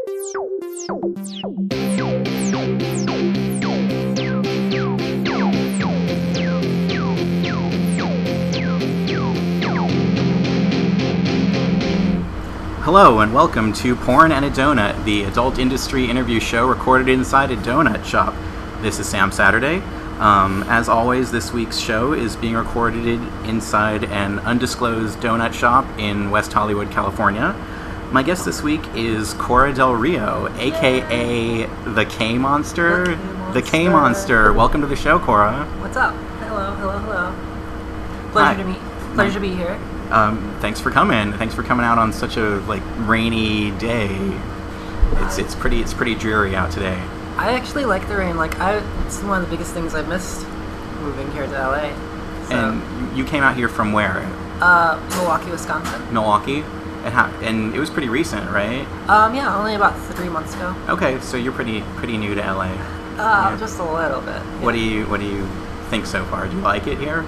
Hello and welcome to Porn and a Donut, the adult industry interview show recorded inside a donut shop. This is Sam Saturday. As always, this week's show is being recorded inside an undisclosed donut shop in West Hollywood, California. My guest this week is Korra Del Rio, aka the K-Monster. The K-Monster. Welcome to the show, Korra. What's up? Hello. Pleasure to be here. Thanks for coming. Thanks for coming out on such a rainy day. It's pretty dreary out today. I actually like the rain. It's one of the biggest things I've missed moving here to LA. So. And you came out here from where? Milwaukee, Wisconsin. Milwaukee? And it was pretty recent, right? Yeah, only about 3 months ago. Okay, so you're pretty new to LA. Yeah. Just a little bit. Yeah. What do you think so far? Do you like it here?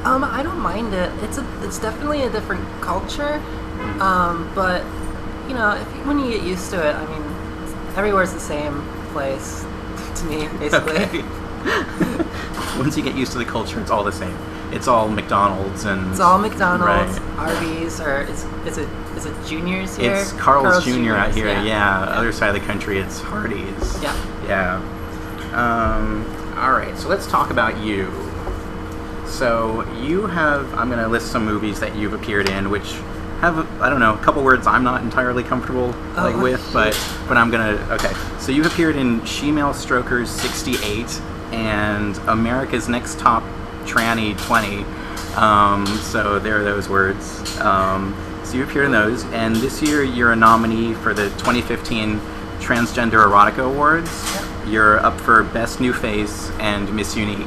I don't mind it. It's definitely a different culture. But when you get used to it, I mean, everywhere's the same place to me, basically. Okay. Once you get used to the culture, it's all the same. It's all McDonald's and... It's all McDonald's, right. Arby's, or is it Junior's here? It's Carl's Jr. out here, yeah. Other side of the country, it's Hardee's. Yeah. All right, so let's talk about you. So you have... I'm going to list some movies that you've appeared in, which have, a couple words I'm not entirely comfortable with, but I'm going to... Okay, so you've appeared in Shemale Strokers 68 and America's Next Top Tranny 20. So there are those words. So you appeared in those, and this year you're a nominee for the 2015 Transgender Erotica Awards. Yep. You're up for Best New Face and Miss Unique.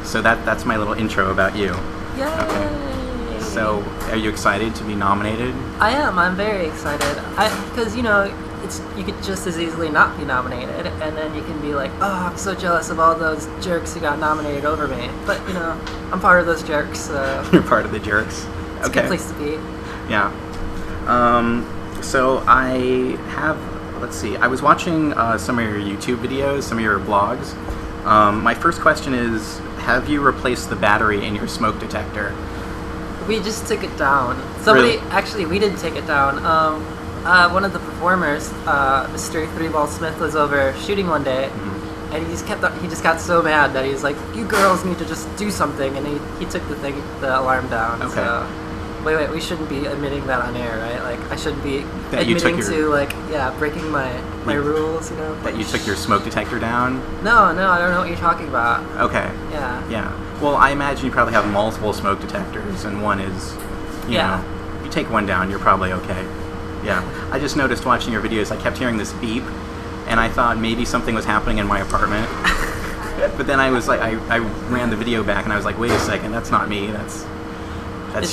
So that's my little intro about you. Yay! Okay. So are you excited to be nominated? I am. I'm very excited. Because you could just as easily not be nominated, and then you can be like, oh, I'm so jealous of all those jerks who got nominated over me. But I'm part of those jerks. So you're part of the jerks. It's a good place to be. Yeah. So I have. Let's see. I was watching some of your YouTube videos, some of your blogs. My first question is, have you replaced the battery in your smoke detector? We just took it down. Actually, we didn't take it down. One of the performers, Mr. Three-Ball Smith, was over shooting one day, and he just got so mad that he's like, "You girls need to just do something," and he took the alarm down. Okay. So, wait, we shouldn't be admitting that on air, right? I shouldn't be that admitting to breaking my rules, That you took your smoke detector down? No, I don't know what you're talking about. Okay. Yeah. Well, I imagine you probably have multiple smoke detectors, and one is, you know, you take one down, you're probably okay. Yeah. I just noticed watching your videos, I kept hearing this beep, and I thought maybe something was happening in my apartment. But then I was like, I ran the video back, and I was like, wait a second, that's not me, that's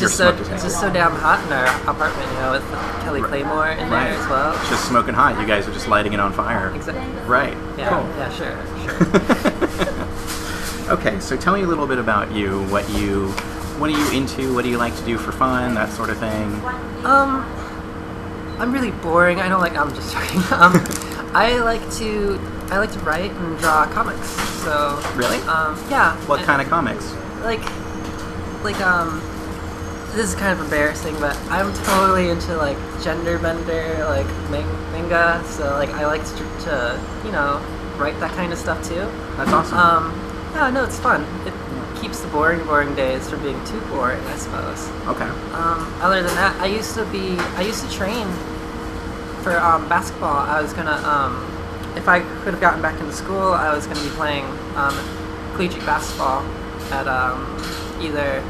your smoke detector. It's just so damn hot in our apartment, with Kelly Claymore in there as well. It's just smoking hot. You guys are just lighting it on fire. Exactly. Right. Yeah. Cool. Yeah. Sure. Okay, so tell me a little bit about you. What are you into? What do you like to do for fun? That sort of thing. I'm really boring. I'm just joking. I like to write and draw comics. So. Really? Yeah. What kind of comics? This is kind of embarrassing, but I'm totally into gender bender, manga. So I like to write that kind of stuff too. That's awesome. Yeah, no, it's fun. It keeps the boring days from being too boring, I suppose. Okay. Other than that, I used to train for basketball. I was gonna if I could have gotten back into school, I was gonna be playing collegiate basketball at either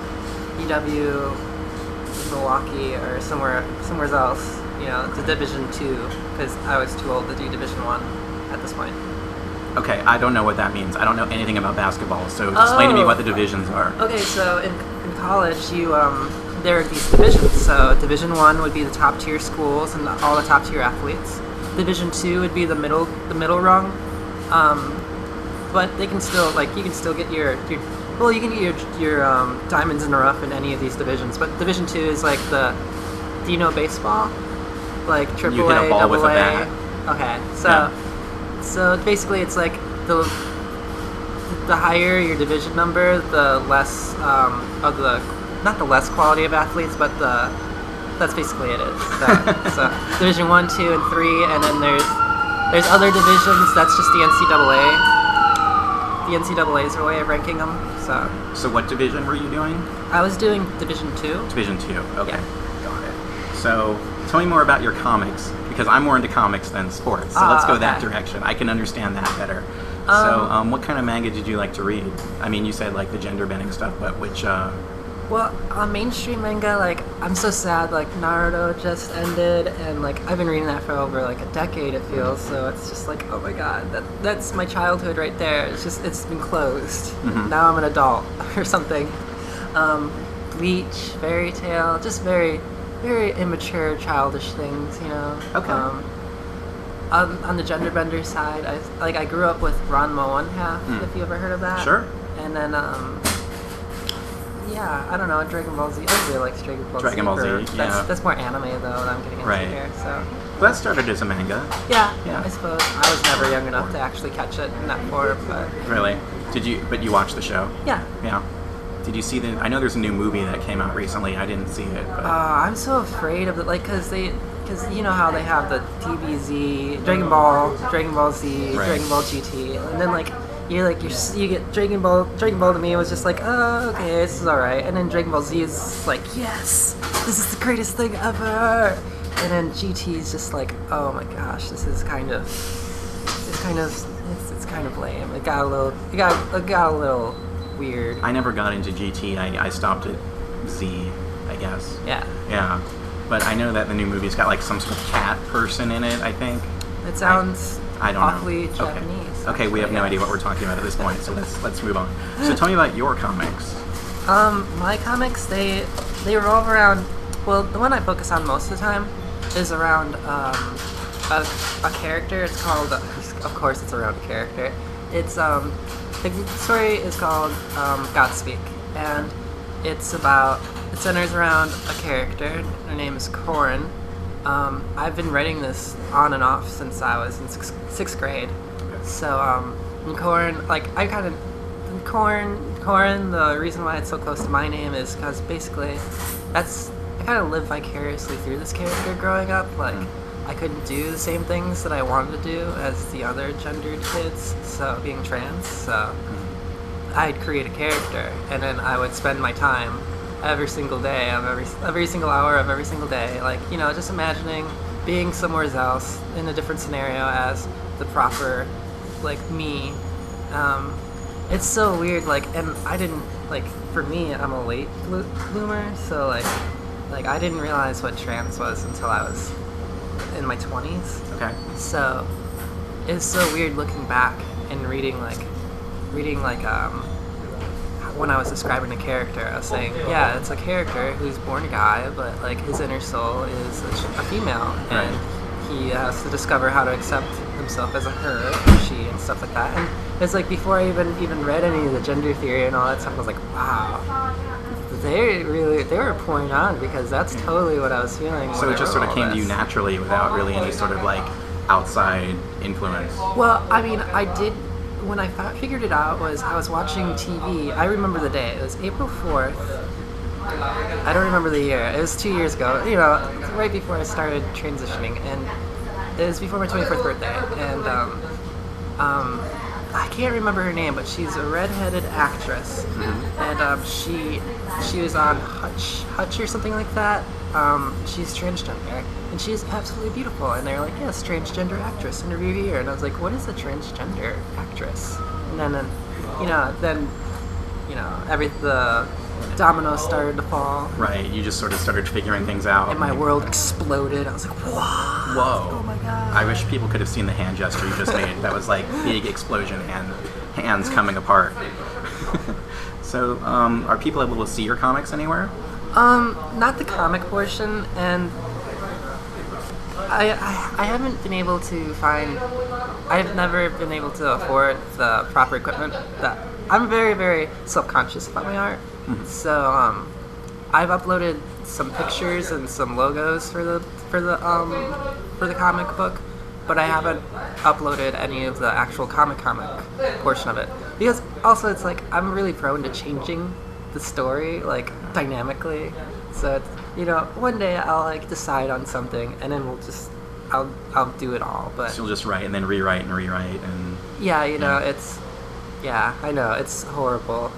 UW, Milwaukee, or somewhere else. To Division II, because I was too old to do Division I at this point. Okay, I don't know what that means. I don't know anything about basketball, so explain to me what the divisions are. Okay, so in college, there are these divisions. So Division I would be the top tier schools and all the top tier athletes. Division II would be the middle rung. But they can still you can still get your diamonds in the rough in any of these divisions. But Division II is do you know baseball? Like AAA, you hit a ball with a bat. Okay, so basically it's like the higher your division number, the less of the, not the less quality of athletes, but that's basically it is. So Division 1, 2, and 3, and then there's other divisions. That's just the NCAA. The NCAA's a way of ranking them. So what division were you doing? I was doing Division 2. Division 2. Okay, yeah. Got it. So tell me more about your comics, because I'm more into comics than sports. So let's go that direction. I can understand that better. So what kind of manga did you like to read? I mean, you said like the gender bending stuff, but which? Well, mainstream manga, like, I'm so sad, like, Naruto just ended, and, like, I've been reading that for over, like, a decade, it feels, so it's just like, oh my god, that's my childhood right there. It's been closed. Mm-hmm. Now I'm an adult, or something. Bleach, Fairy Tail, just very, very immature, childish things, you know? Okay. On the gender bender side, I grew up with Ranma One Half, if you ever heard of that. Sure. And then, yeah, I don't know, Dragon Ball Z. I really like Dragon Ball Z. That's more anime, though, that I'm getting into here, so. Well, that started as a manga. Yeah, I suppose. I was never young enough to actually catch it in that form, but. Really? But you watched the show? Yeah. Yeah. Did you see I know there's a new movie that came out recently. I didn't see it, but. I'm so afraid of it, like, because you know how they have the DBZ, Dragon Ball Z, right. Dragon Ball GT, and then, like, you get Dragon Ball to me was just like, oh, okay, this is alright. And then Dragon Ball Z is like, yes, this is the greatest thing ever. And then GT is just like, oh my gosh, this is kind of lame. It got a little weird. I never got into GT. I stopped at Z, I guess. Yeah. Yeah. But I know that the new movie's got like some sort of cat person in it, I think. It sounds I don't awfully know. Japanese. Okay, we have no idea what we're talking about at this point, so let's move on. So tell me about your comics. My comics, they revolve around, well, the one I focus on most of the time is around a character. It's called, of course it's around a character. It's, the story is called Godspeak, and it centers around a character. Her name is Korra. I've been writing this on and off since I was in sixth grade. So, in Korra, the reason why it's so close to my name is because basically I kind of lived vicariously through this character growing up. Like, I couldn't do the same things that I wanted to do as the other gendered kids, so being trans, so I'd create a character, and then I would spend my time every single day of every single hour of every single day, like, you know, just imagining being somewhere else in a different scenario as the proper, like, me. It's so weird, like, and I didn't, like, for me, I'm a late bloomer, so like I didn't realize what trans was until I was in my 20s. Okay. So it's so weird looking back and reading when I was describing a character, I was saying, yeah, it's a character who's born a guy, but like his inner soul is a female, and he has to discover how to accept himself as a her, or she, and stuff like that. And it's like before I even read any of the gender theory and all that stuff, I was like, wow, they were pouring on, because that's totally what I was feeling. So it just sort of came to you naturally without really any sort of like outside influence. Well, I mean, I did. When I figured it out was I was watching TV. I remember the day. It was April 4th. I don't remember the year. It was 2 years ago. You know, right before I started transitioning, and it was before my 24th birthday. And I can't remember her name, but she's a redheaded actress, and she was on Hutch or something like that. She's transgender, and she's absolutely beautiful. And they're like, yes, transgender actress, interview here. And I was like, what is a transgender actress? And then the dominoes started to fall. Right, you just sort of started figuring things out. And my world exploded. I was like, whoa. Whoa. Oh my god. I wish people could have seen the hand gesture you just made. That was like big explosion and hands coming apart. So, are people able to see your comics anywhere? Not the comic portion, and I haven't been able to find. I've never been able to afford the proper equipment. That I'm very, very self-conscious about my art. So I've uploaded some pictures and some logos for the comic book, but I haven't uploaded any of the actual comic portion of it, because also it's like I'm really prone to changing the story like dynamically. So it's, one day I'll like decide on something, and then I'll do it all. But so you'll just write and then rewrite and yeah, I know it's horrible.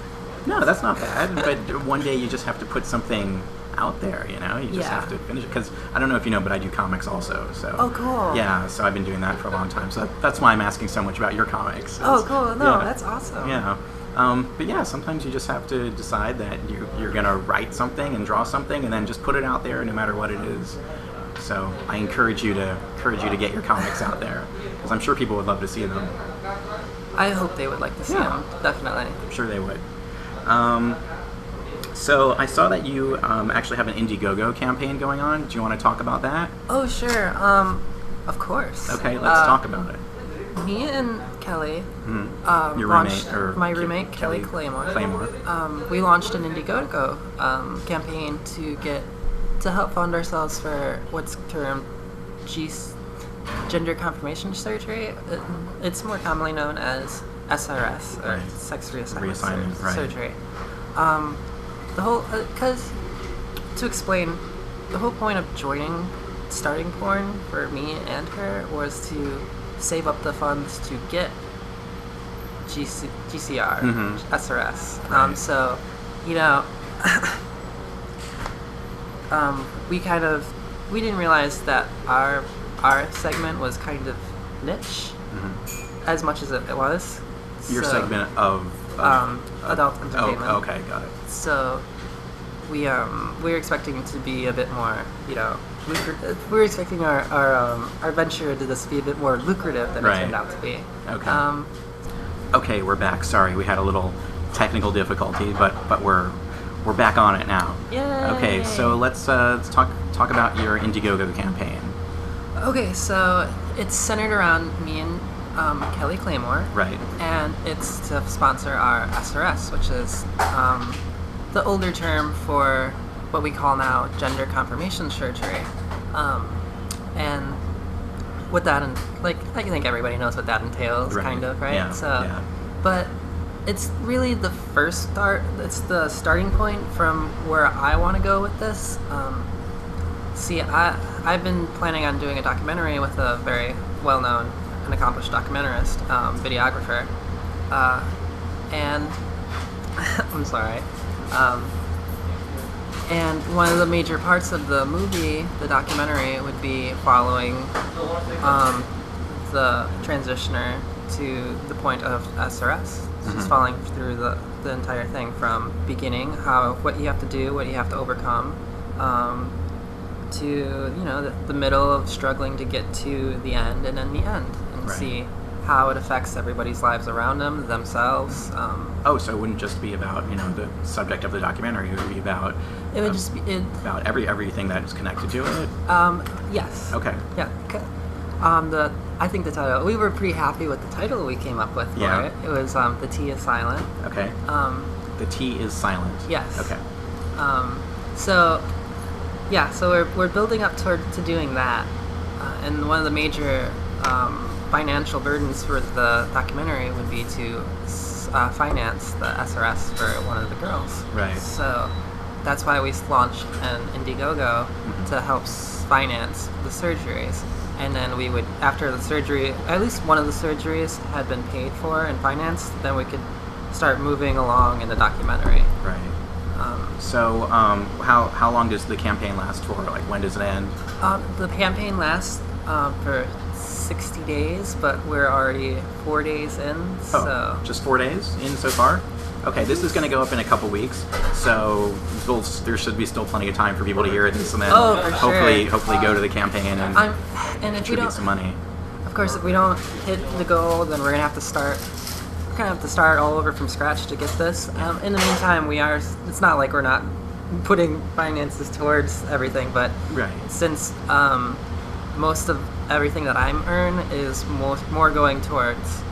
No, that's not bad. But one day you just have to put something out there. You just have to finish it. Because I don't know if you know, but I do comics also. So oh, cool. Yeah, so I've been doing that for a long time. So that's why I'm asking so much about your comics. Oh, cool. No, that's awesome. Yeah. But yeah, sometimes you just have to decide that you're going to write something and draw something and then just put it out there no matter what it is. So I encourage you to get your comics out there, because I'm sure people would love to see them. I hope they would like to see them, definitely. I'm sure they would. So I saw that you actually have an Indiegogo campaign going on. Do you want to talk about that? Oh, sure. Of course. Okay, let's talk about it. Me and Kelly, your roommate, or my roommate Kelly Claymore. We launched an Indiegogo campaign to help fund ourselves for what's termed gender confirmation surgery. It's more commonly known as SRS, or sex reassignment surgery. The whole, because to explain, the whole point of starting porn for me and her was to save up the funds to get GCR, SRS. Right. So, we didn't realize that our segment was kind of niche, as much as it was. Your segment of adult entertainment. Oh, okay, got it. So we were expecting to be a bit more, we were expecting our venture into this to be a bit more lucrative than it turned out to be. Okay. Okay, we're back. Sorry, we had a little technical difficulty, but we're back on it now. Yay! Okay, so let's talk about your Indiegogo campaign. Okay, so it's centered around me and Kelly Claymore. Right. And it's to sponsor our SRS, which is the older term for what we call now gender confirmation surgery. And what that, I think everybody knows what that entails, kind of, right? Yeah. But it's really the first start. It's the starting point from where I want to go with this. I've been planning on doing a documentary with a very well-known and accomplished documentarist, videographer, and I'm sorry. And one of the major parts of the movie, the documentary, would be following the transitioner to the point of SRS. Just following through the entire thing from beginning, what you have to do, what you have to overcome, to the middle of struggling to get to the end, and then the end, and see how it affects everybody's lives around them, themselves. So it wouldn't just be about the subject of the documentary. It would be about about everything that is connected to it. Yes. Okay. Yeah. I think the title. We were pretty happy with the title we came up with for it. It was The T is Silent. Okay. The T is silent. Yes. Okay. So we're building up to doing that, and one of the major financial burdens for the documentary would be to finance the SRS for one of the girls. Right. So that's why we launched an Indiegogo to help finance the surgeries. And then we would, after the surgery, at least one of the surgeries had been paid for and financed, then we could start moving along in the documentary. Right. So how long does the campaign last for? Like, when does it end? The campaign lasts for 60 days, but we're already 4 days in. So just 4 days in so far? Okay, this is going to go up in a couple weeks, so there should be still plenty of time for people to hear this, and then hopefully go to the campaign and contribute some money. Of course, if we don't hit the goal, then we're gonna have to start. We're gonna have to start all over from scratch to get this. In the meantime, it's not like we're not putting finances towards everything, but since most of everything that I'm earn is more going towards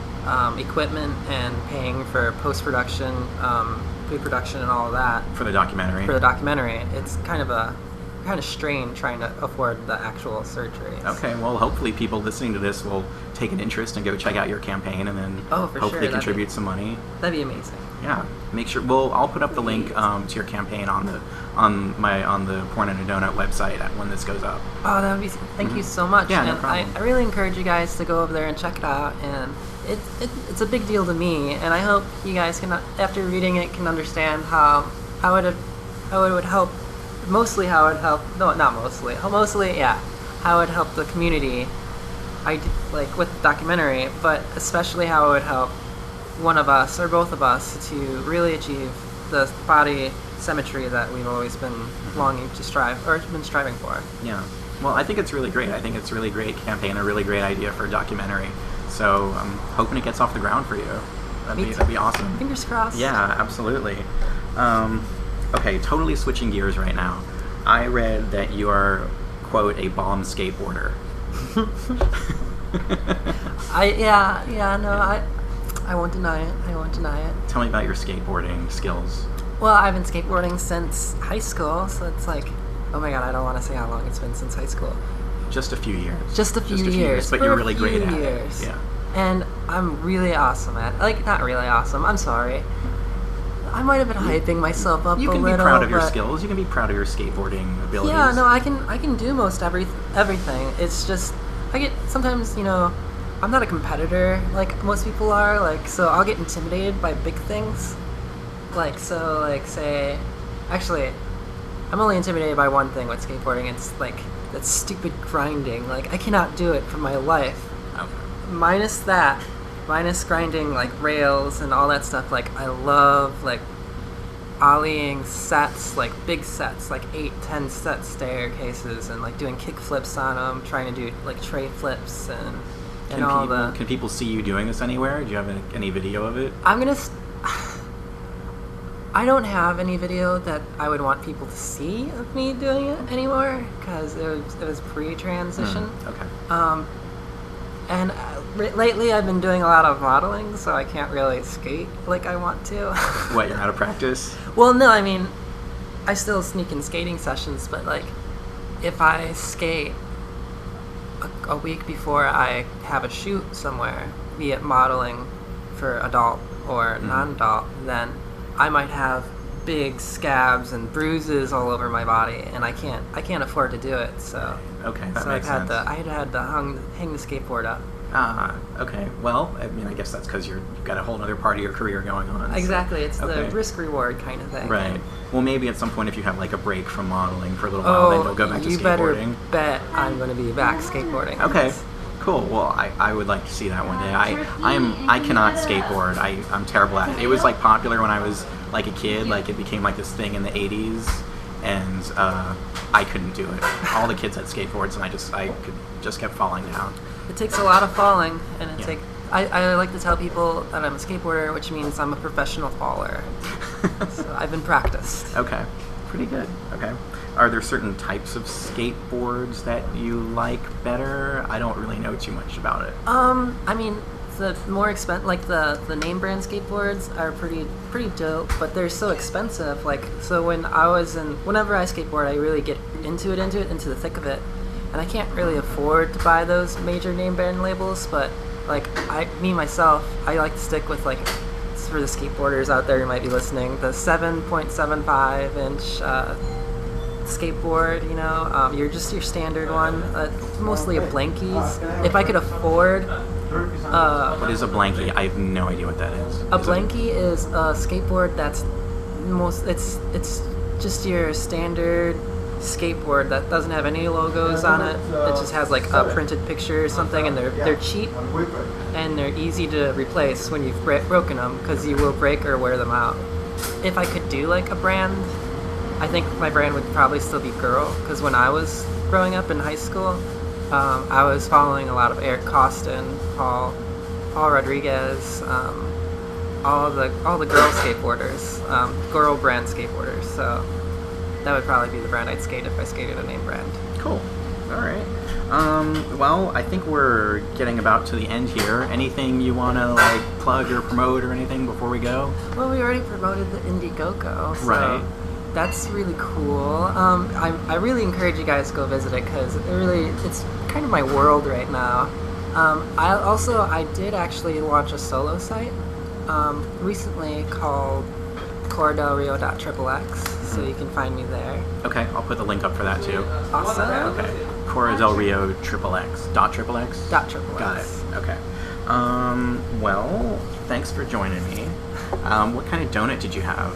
equipment and paying for post-production, pre-production, and all of that for the documentary. It's kind of kind of strained trying to afford the actual surgeries. Okay, well, hopefully people listening to this will take an interest and go check out your campaign, and then hopefully contribute some money. That'd be amazing. Yeah, make sure. Well, I'll put up the link to your campaign on the Porn and a Donut website when this goes up. Oh, that would be. Thank you so much. Yeah, and no problem. I really encourage you guys to go over there and check it out. And it's a big deal to me. And I hope you guys can, after reading it, can understand how it would help. Mostly how it would help. No, not mostly. Mostly, yeah. How it would help the community. Like with the documentary, but especially how it would help one of us or both of us to really achieve the body symmetry that we've always been longing to striving for. Yeah. Well, I think it's really great. I think it's a really great campaign, a really great idea for a documentary. So I'm hoping it gets off the ground for you. That'd be awesome. Fingers crossed. Yeah, absolutely. Okay, totally switching gears right now. I read that you are, quote, a bomb skateboarder. I won't deny it. Tell me about your skateboarding skills. Well, I've been skateboarding since high school, so it's like, oh my god, I don't want to say how long it's been since high school. Just a few years. Just a few years. But you're really great at it. Yeah. And I'm really awesome at it. Like, not really awesome, I'm sorry. I might have been hyping myself up a little. You can be proud of your skills. You can be proud of your skateboarding abilities. Yeah, no, I can do most everything. It's just, sometimes, I'm not a competitor like most people are, like, so I'll get intimidated by big things. Actually, I'm only intimidated by one thing with skateboarding. It's like that stupid grinding. Like, I cannot do it for my life. Okay. Minus grinding, like, rails and all that stuff. Like, I love, like, ollieing sets, like, big sets, like 8-10 set staircases, and, like, doing kick flips on them, trying to do, like, tray flips and Can people see you doing this anywhere? Do you have any video of it? I don't have any video that I would want people to see of me doing it anymore, because it was pre-transition. Okay. And lately I've been doing a lot of modeling, so I can't really skate like I want to. What, you're out of practice? Well, no, I mean, I still sneak in skating sessions, but, like, if I skate a week before I have a shoot somewhere, be it modeling for adult or non-adult, then I might have big scabs and bruises all over my body, and I can't afford to do it. So okay, that makes sense. I had to hang the skateboard up. Okay. Well, I mean, I guess that's because you've got a whole other part of your career going on. Exactly. So. It's the risk-reward kind of thing. Right. Well, maybe at some point if you have, like, a break from modeling for a little while, then you'll go back to skateboarding. You better bet I'm going to be back skateboarding. Okay. Cool. Well, I would like to see that one day. I cannot skateboard. I'm terrible at it. It was, like, popular when I was, like, a kid. Like, it became, like, this thing in the 80s, and I couldn't do it. All the kids had skateboards, and I just kept falling down. It takes a lot of falling, and I like to tell people that I'm a skateboarder, which means I'm a professional faller. So I've been practiced. Okay. Pretty good. Okay. Are there certain types of skateboards that you like better? I don't really know too much about it. I mean, the more expensive, like the name brand skateboards are pretty dope, but they're so expensive. Like, so whenever I skateboard, I really get into the thick of it, and I can't really afford to buy those major name brand labels. But, like, myself, I like to stick with, like, for the skateboarders out there who might be listening, the 7.75 inch skateboard, your standard one, mostly a Blankies. If I could afford what is a Blankie? I have no idea what that is. A Blankie is a skateboard that's it's just your standard skateboard that doesn't have any logos on it. It just has, like, a printed picture or something, and they're cheap and they're easy to replace when you've broken them, because you will break or wear them out. If I could do, like, a brand, I think my brand would probably still be Girl, because when I was growing up in high school, I was following a lot of Eric Costin, Paul Rodriguez, all the girl skateboarders, girl brand skateboarders. So that would probably be the brand I'd skate if I skated a name brand. Cool. All right. Well, I think we're getting about to the end here. Anything you want to, like, plug or promote or anything before we go? Well, we already promoted the Indiegogo. So, right. That's really cool. I really encourage you guys to go visit it because it's kind of my world right now. I did actually launch a solo site recently called Korra Del Rio .xxx, so you can find me there. Okay, I'll put the link up for that too. Awesome. Okay, Korra Del Rio .xxx. .xxx? .xxx. Got it. Okay. Well, thanks for joining me. What kind of donut did you have?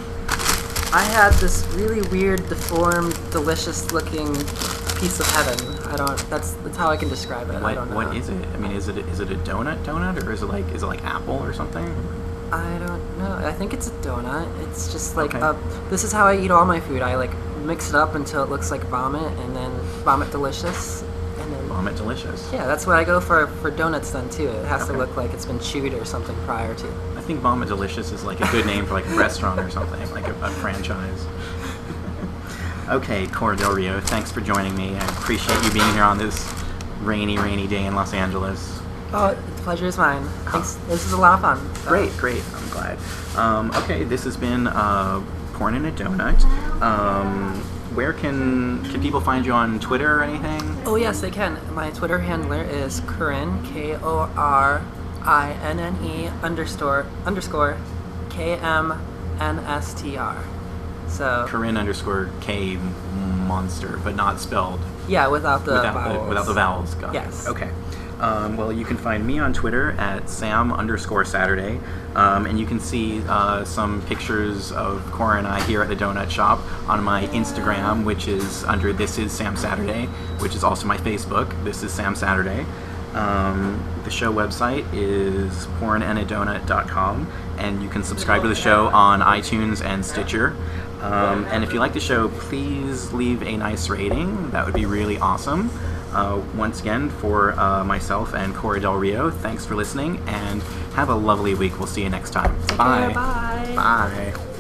I had this really weird, deformed, delicious-looking piece of heaven. That's how I can describe it. I don't know. What is it? I mean, is it a donut, or is it like apple or something? I don't know. I think it's a donut. It's just like Okay. this is how I eat all my food. I like mix it up until it looks like vomit, and then vomit delicious, and then Vomit delicious. yeah, that's what I go for donuts then too. It has to Okay. look like it's been chewed or something prior to. I think Vomit Delicious is like a good name for like a restaurant or something, like a franchise. Okay, Korra Del Rio, thanks for joining me. I appreciate you being here on this rainy day in Los Angeles. Oh, the pleasure is mine. Thanks. This is a lot of fun. So. Great. I'm glad. Okay, this has been Porn in a Donut. Where can people find you on Twitter or anything? Oh yes, they can. My Twitter handler is Corinne KORINNE _KMNSTR. So Corinne _K monster, but not spelled. yeah, without the vowels. Without the vowels. Got Yes. it. Okay. Well, you can find me on Twitter at Sam_Saturday, and you can see some pictures of Korra and I here at the donut shop on my Instagram, which is under This Is Sam Saturday, which is also my Facebook. This is Sam Saturday. The show website is pornandadonut.com, and you can subscribe to the show on iTunes and Stitcher. And if you like the show, please leave a nice rating. That would be really awesome. Once again, for myself and Korra Del Rio, thanks for listening, and have a lovely week. We'll see you next time. Take Bye. care, bye. Bye.